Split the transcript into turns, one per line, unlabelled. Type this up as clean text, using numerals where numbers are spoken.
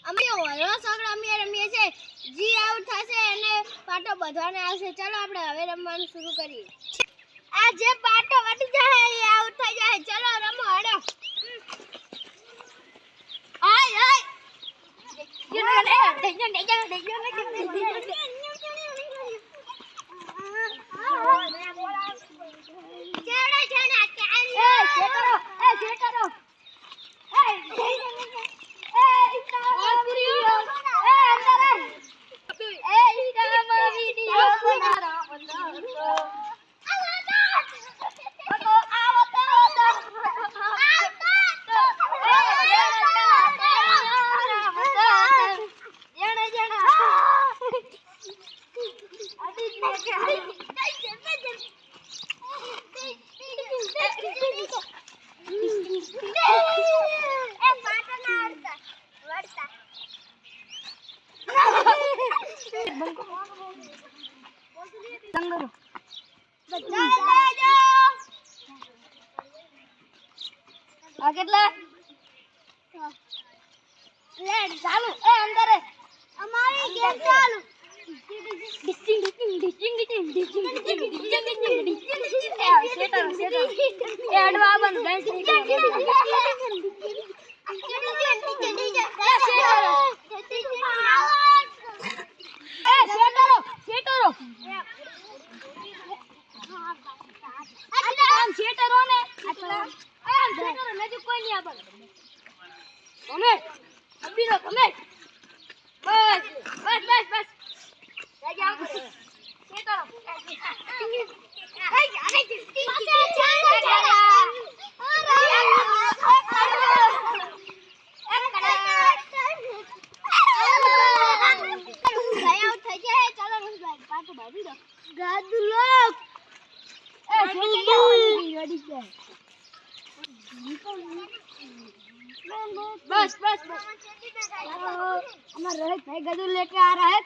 અમે ઓલો છોકરા અમે રમીએ છે જી આઉટ થશે અને પાટો બધવાને આવશે ચાલો આપણે હવે રમવાનું શરૂ કરીએ આ જે પાટો વટી જાય એ આઉટ થઈ જાય ચાલો રમો હડો આય આય કેટલા લેડ ચાલુ એ અંદર અમારી ગેમ ચાલુ बस बस बस हमारा रोहित भाई गदू लेके आ रहा है